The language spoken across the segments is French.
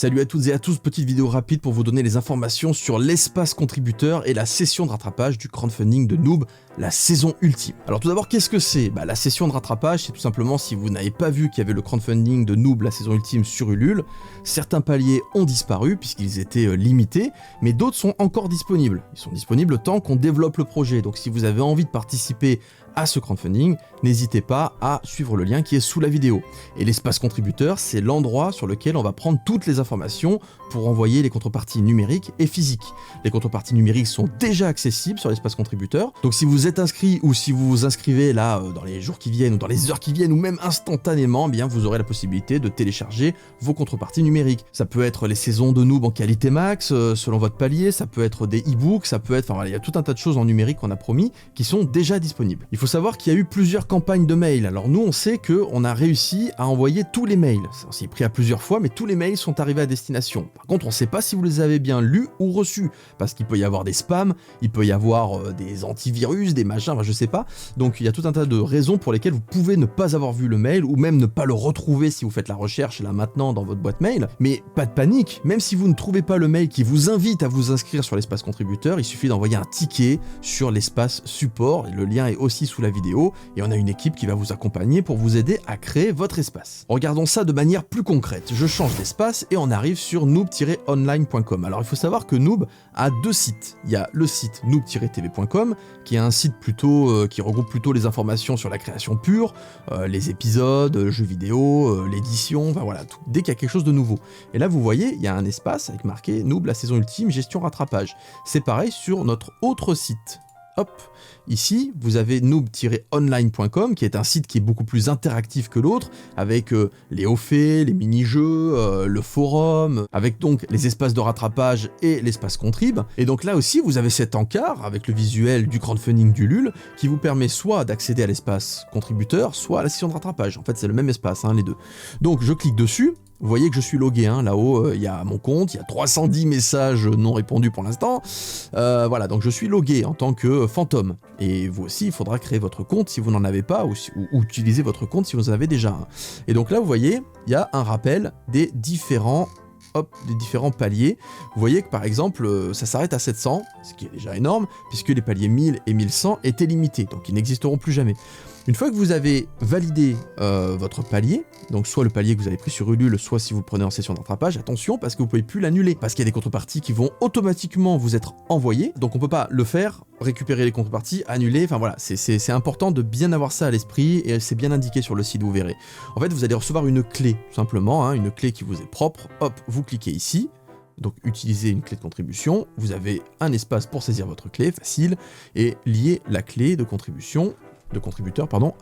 Salut à toutes et à tous, petite vidéo rapide pour vous donner les informations sur l'espace contributeur et la session de rattrapage du crowdfunding de Noob, la saison ultime. Alors tout d'abord, qu'est-ce que c'est? La session de rattrapage, c'est tout simplement si vous n'avez pas vu qu'il y avait le crowdfunding de Noob, la saison ultime sur Ulule, certains paliers ont disparu puisqu'ils étaient limités, mais d'autres sont encore disponibles. Ils sont disponibles tant qu'on développe le projet, donc si vous avez envie de participer à ce crowdfunding, n'hésitez pas à suivre le lien qui est sous la vidéo. Et l'espace contributeur, c'est l'endroit sur lequel on va prendre toutes les informations pour envoyer les contreparties numériques et physiques. Les contreparties numériques sont déjà accessibles sur l'espace contributeur, donc si vous êtes inscrit ou si vous vous inscrivez là dans les jours qui viennent ou dans les heures qui viennent ou même instantanément, eh bien vous aurez la possibilité de télécharger vos contreparties numériques. Ça peut être les saisons de Noob en qualité max, selon votre palier, ça peut être des e-books, ça peut être, enfin voilà, il y a tout un tas de choses en numérique qu'on a promis qui sont déjà disponibles. Il faut savoir qu'il y a eu plusieurs campagnes de mails. Alors nous, on sait qu'on a réussi à envoyer tous les mails. On s'y est pris à plusieurs fois, mais tous les mails sont arrivés à destination. Par contre, on ne sait pas si vous les avez bien lus ou reçus, parce qu'il peut y avoir des spams, il peut y avoir des antivirus, des machins, enfin je sais pas. Donc il y a tout un tas de raisons pour lesquelles vous pouvez ne pas avoir vu le mail, ou même ne pas le retrouver si vous faites la recherche là maintenant dans votre boîte mail. Mais pas de panique, même si vous ne trouvez pas le mail qui vous invite à vous inscrire sur l'espace contributeur, il suffit d'envoyer un ticket sur l'espace support, et le lien est aussi sous la vidéo, et on a une équipe qui va vous accompagner pour vous aider à créer votre espace. Regardons ça de manière plus concrète. Je change d'espace et on arrive sur noob-online.com. Alors il faut savoir que Noob a deux sites. Il y a le site noob-tv.com qui est un site plutôt qui regroupe plutôt les informations sur la création pure, les épisodes, jeux vidéo, l'édition, enfin voilà, tout, dès qu'il y a quelque chose de nouveau. Et là vous voyez, il y a un espace avec marqué Noob, la saison ultime, gestion rattrapage. C'est pareil sur notre autre site. Hop, ici, vous avez noob-online.com qui est un site qui est beaucoup plus interactif que l'autre, avec les hauts faits, les mini-jeux, le forum, avec donc les espaces de rattrapage et l'espace contrib. Et donc là aussi, vous avez cet encart avec le visuel du crowdfunding d'Ulule qui vous permet soit d'accéder à l'espace contributeur, soit à la session de rattrapage. En fait, c'est le même espace, les deux. Donc, je clique dessus. Vous voyez que je suis logué, là-haut il y a mon compte, il y a 310 messages non répondus pour l'instant. Voilà, donc je suis logué en tant que fantôme. Et vous aussi, il faudra créer votre compte si vous n'en avez pas, ou utiliser votre compte si vous en avez déjà un. Et donc là, vous voyez, il y a un rappel des différents paliers. Vous voyez que par exemple, ça s'arrête à 700, ce qui est déjà énorme, puisque les paliers 1000 et 1100 étaient limités, donc ils n'existeront plus jamais. Une fois que vous avez validé votre palier, donc soit le palier que vous avez pris sur Ulule, soit si vous le prenez en session de rattrapage, attention parce que vous ne pouvez plus l'annuler, parce qu'il y a des contreparties qui vont automatiquement vous être envoyées, donc on ne peut pas le faire, récupérer les contreparties, annuler, enfin voilà, c'est important de bien avoir ça à l'esprit, et c'est bien indiqué sur le site, vous verrez. En fait, vous allez recevoir une clé, tout simplement, une clé qui vous est propre, hop, vous cliquez ici, donc utilisez une clé de contribution, vous avez un espace pour saisir votre clé, facile, et lier la clé de contributeur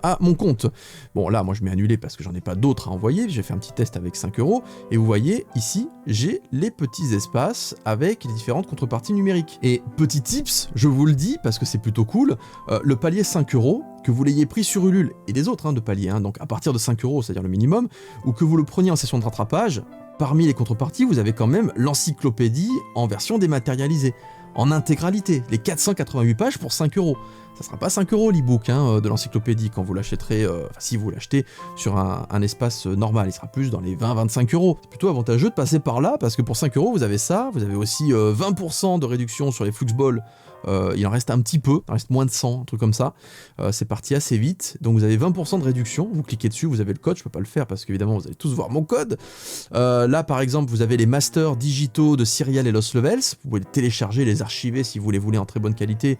à mon compte. Bon là moi je mets annulé parce que j'en ai pas d'autres à envoyer, j'ai fait un petit test avec 5 €, et vous voyez ici j'ai les petits espaces avec les différentes contreparties numériques. Et petit tips, je vous le dis parce que c'est plutôt cool, le palier 5 €, que vous l'ayez pris sur Ulule, et des autres de paliers, donc à partir de 5 €, c'est-à-dire le minimum, ou que vous le preniez en session de rattrapage, parmi les contreparties vous avez quand même l'encyclopédie en version dématérialisée, en intégralité, les 488 pages pour 5 €. Ça sera pas 5 € l'e-book de l'encyclopédie quand vous l'achèterez, si vous l'achetez sur un espace normal, il sera plus dans les 20-25 €. C'est plutôt avantageux de passer par là parce que pour 5 € vous avez ça, vous avez aussi 20% de réduction sur les Fluxball. Il en reste un petit peu, il en reste moins de 100, un truc comme ça. C'est parti assez vite, donc vous avez 20% de réduction, vous cliquez dessus, vous avez le code, je peux pas le faire parce qu'évidemment vous allez tous voir mon code. Là par exemple vous avez les masters digitaux de Serial et Lost Levels, vous pouvez les télécharger, les archiver si vous les voulez en très bonne qualité,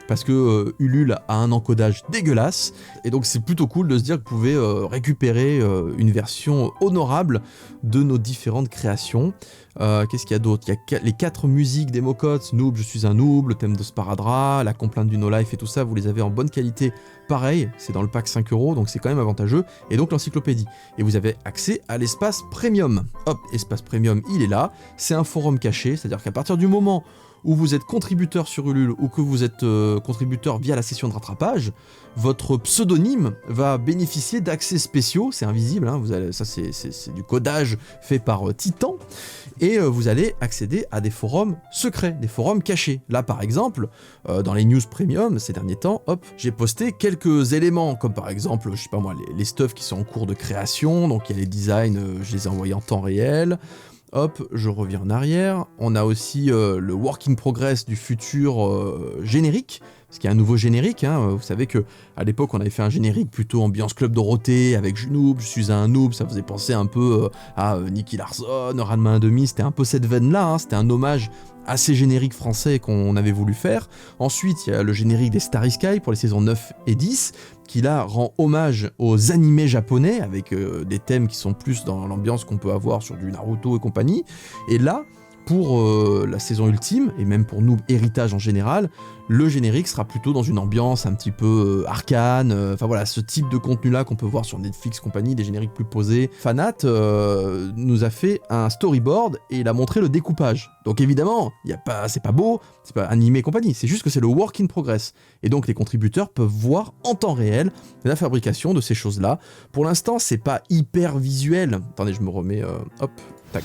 parce que Ulule a un encodage dégueulasse, et donc c'est plutôt cool de se dire que vous pouvez récupérer une version honorable de nos différentes créations. Qu'est-ce qu'il y a d'autre? Il y a les 4 musiques des Mocots, Noob, je suis un noob, le thème de Sparadra, la complainte du No Life et tout ça, vous les avez en bonne qualité. Pareil, c'est dans le pack 5 €, donc c'est quand même avantageux, et donc l'encyclopédie. Et vous avez accès à l'espace premium. Hop, espace premium, il est là, c'est un forum caché, c'est-à-dire qu'à partir du moment où vous êtes contributeur sur Ulule ou que vous êtes contributeur via la session de rattrapage, votre pseudonyme va bénéficier d'accès spéciaux, c'est invisible, ça c'est du codage fait par Titan, et vous allez accéder à des forums secrets, des forums cachés. Là par exemple, dans les news premium ces derniers temps, hop, j'ai posté quelques éléments, comme par exemple, je sais pas moi, les stuffs qui sont en cours de création, donc il y a les designs, je les ai envoyés en temps réel. hop, je reviens en arrière. On a aussi le work in progress du futur générique, parce qu'il y a un nouveau générique, hein. Vous savez que à l'époque on avait fait un générique plutôt ambiance Club Dorothée, avec Noob, je suis un noob, ça faisait penser un peu à Nicky Larson, Ranma 1,5, c'était un peu cette veine-là, hein. C'était un hommage assez générique français qu'on avait voulu faire. Ensuite, il y a le générique des Starry Sky pour les saisons 9 et 10, qui là rend hommage aux animés japonais, avec des thèmes qui sont plus dans l'ambiance qu'on peut avoir sur du Naruto et compagnie. Et là, pour la saison ultime, et même pour nous, Héritage en général, le générique sera plutôt dans une ambiance un petit peu arcane, enfin voilà, ce type de contenu-là qu'on peut voir sur Netflix, compagnie, des génériques plus posés. Fanat nous a fait un storyboard et il a montré le découpage. Donc évidemment, c'est pas beau, c'est pas animé et compagnie, c'est juste que c'est le work in progress. Et donc les contributeurs peuvent voir en temps réel la fabrication de ces choses-là. Pour l'instant, c'est pas hyper visuel. Attendez, je me remets, hop, tac.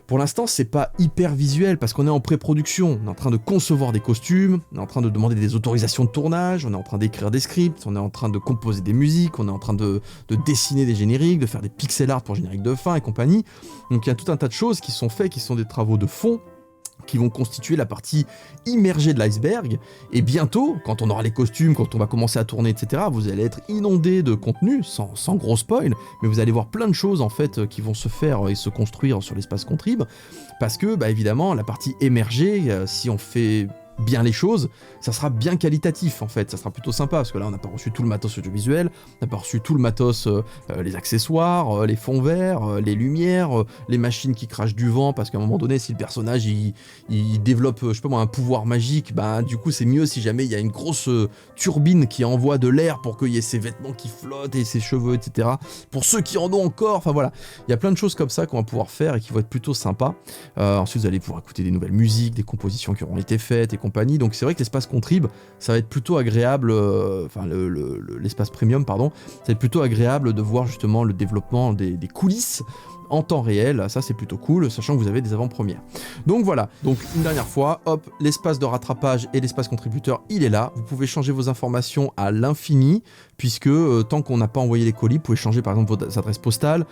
Pour l'instant, c'est pas hyper visuel parce qu'on est en pré-production, on est en train de concevoir des costumes, on est en train de demander des autorisations de tournage, on est en train d'écrire des scripts, on est en train de composer des musiques, on est en train de dessiner des génériques, de faire des pixel art pour générique de fin et compagnie. Donc il y a tout un tas de choses qui sont faites, qui sont des travaux de fond, qui vont constituer la partie immergée de l'iceberg, et bientôt, quand on aura les costumes, quand on va commencer à tourner, etc., vous allez être inondé de contenu, sans gros spoil, mais vous allez voir plein de choses, en fait, qui vont se faire et se construire sur l'espace Contrib, parce que, bah, évidemment, la partie émergée, si on fait bien les choses, ça sera bien qualitatif en fait, ça sera plutôt sympa parce que là on n'a pas reçu tout le matos audiovisuel, on n'a pas reçu tout le matos, les accessoires, les fonds verts, les lumières, les machines qui crachent du vent parce qu'à un moment donné si le personnage il développe je sais pas moi un pouvoir magique, bah du coup c'est mieux si jamais il y a une grosse turbine qui envoie de l'air pour qu'il y ait ses vêtements qui flottent et ses cheveux etc. Pour ceux qui en ont encore, enfin voilà, il y a plein de choses comme ça qu'on va pouvoir faire et qui vont être plutôt sympas. Ensuite vous allez pouvoir écouter des nouvelles musiques, des compositions qui auront été faites et compagnie, donc c'est vrai que l'espace Contrib, ça va être plutôt agréable, enfin l'espace Premium, pardon, ça va être plutôt agréable de voir justement le développement des coulisses en temps réel, ça c'est plutôt cool, sachant que vous avez des avant-premières. Donc voilà, donc une dernière fois, hop, l'espace de rattrapage et l'espace contributeur, il est là, vous pouvez changer vos informations à l'infini, puisque tant qu'on n'a pas envoyé les colis, vous pouvez changer par exemple votre adresse postale,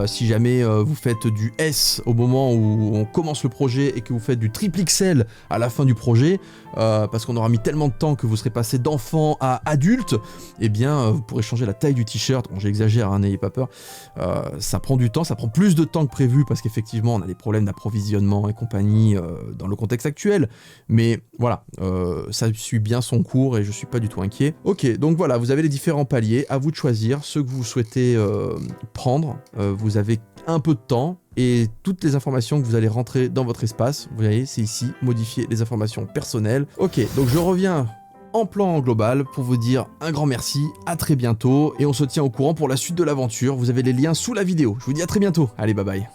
si jamais vous faites du S au moment où on commence le projet et que vous faites du triple XL à la fin du projet, parce qu'on aura mis tellement de temps que vous serez passé d'enfant à adulte, eh bien vous pourrez changer la taille du t-shirt, bon j'exagère, hein, n'ayez pas peur, ça prend du temps, ça prend plus de temps que prévu parce qu'effectivement on a des problèmes d'approvisionnement et compagnie dans le contexte actuel, mais voilà, ça suit bien son cours et je suis pas du tout inquiet. Ok, donc voilà, vous avez les différents paliers, à vous de choisir ceux que vous souhaitez prendre, vous avez un peu de temps et toutes les informations que vous allez rentrer dans votre espace, vous voyez c'est ici, modifier les informations personnelles. Ok, donc je reviens en plan global pour vous dire un grand merci, à très bientôt et on se tient au courant pour la suite de l'aventure, vous avez les liens sous la vidéo, je vous dis à très bientôt, allez bye bye.